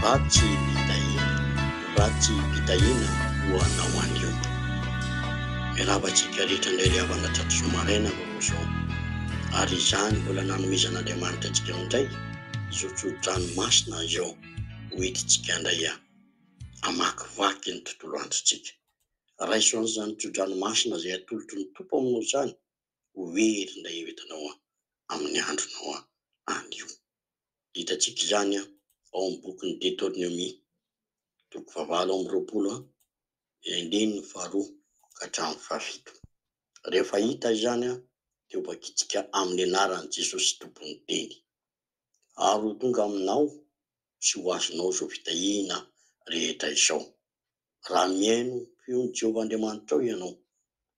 Ratsy pitahina, ratsy pitahina ho anao anio. Miarabantsika rehetra indray ry havana tato soamaraina vaovao ary izany mbola nanomezan'Andriamanitra antsika indray izao tsodranomasina izao ho entintsika indray hamakivaky ny tontolo androntsika. Raisoan'izany izany tsodranomasina izay atolotry ny Tompo aminao izany ho hery indray entinao amin'ny andronao anio. Hitantsika izany ao amin'ny bokin'ny Deutéronomie toko 7:20-2 ka hatramin'ny 7. Rehefa hita izany dia ho bakitsika amin'ny anaran'i Jesosy tompony teny. Ary ho tonga aminao sy ho azonao izao fitahina rehetra izao. Raha mihaino feon'i Jehovah Andriamanitra ao ianao,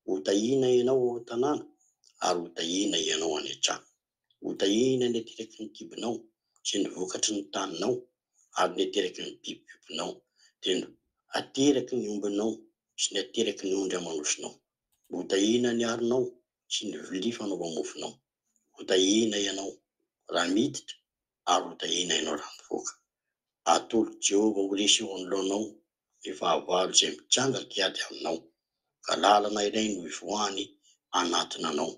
ho tahina ianao ao an-tanàna ary ho tahina ianao any an-trano. Ho tahina ny ateraky ny kibonao sy ny vokatry ny taninao ary ny ateraky ny bibibibinao dia ateraky ny ombinao sy ny ateraky ny ondry amanosinao. Ho tahina ny aronao sy ny vilia fanaovam-mofonao. Ho tahina ianao raha miditra ary ho tahina ianao raha mivoaka. Atolo Jehovah ho resy eo anoloanao ny fahavalo izay mitsangaka hiady aminao, ka lalana iray no ivoahany anatiny anao,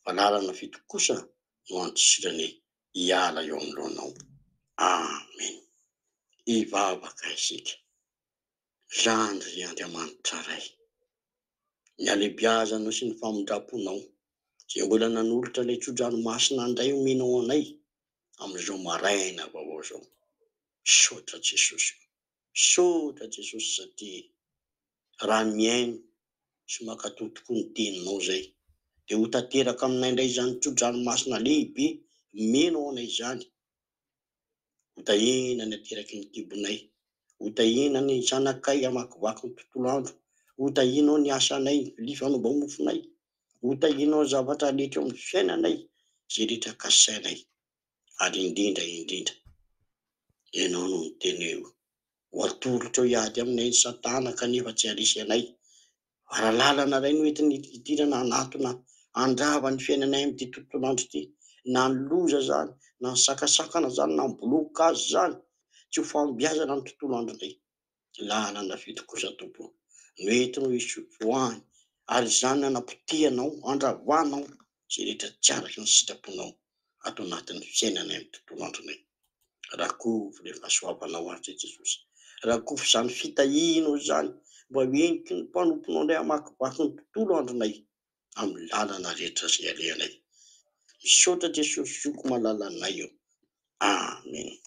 fa lalana fito kosa no androsirany hiala eo anoloanao. Amen. Hivavaka isika. Zandry ry Andriamanitra iray, ny alehibiazanao sy ny famindraponao izay mbola nanolotra ilay tsodranomasina indray omenao anay amin'izao maraina vaovao izao. Saotra Jesosy, saotra Jesosy, satria raha mihaino sy mankatao tokoa ny teninao izay dia ho tanteraka aminay indray izany tsodranomasina lehibe menao anay izany. Ho tahina ny ateraky ny kibonay, ho tahina ny zanakay hamakivaky ny tontolo andro, ho tahinao ny asanay, ny vilia fanaovam-mofonay, ho tahinao zavatra rehetra eo amin'ny fiainanay izay rehetra kasainay. Ary indrindra ianao no miteny eo ho atolotra ao hiady aminay ny Satana kanefa tsy harisy anay. Raha lalana iray no entiny hidirana anatona handrava ny fiainanay amin'ity tontolo andro ity, na ny loza izany, na ny sakasakana izany, na ny blokazy izany, tsy ho fambiazana ny tontolo andronay. Lalana fito kosa Tompo no entinao ivoahany, ary izany anapotehana andravanao izay rehetra tsy araky ny sitraponao ato anatin'ny fiainanay amin'ny tontolo andronay. Rakovy ilay fahasoavanao azy Jesosy, rakovy izany fitahinao izany mba hoentiky ny mpanomponao indray hamakivaky ny tontolo andronay amin'ny lalana rehetra izay alehanay. Misaotra Jesosy, zoko mahalalana eo. Amen.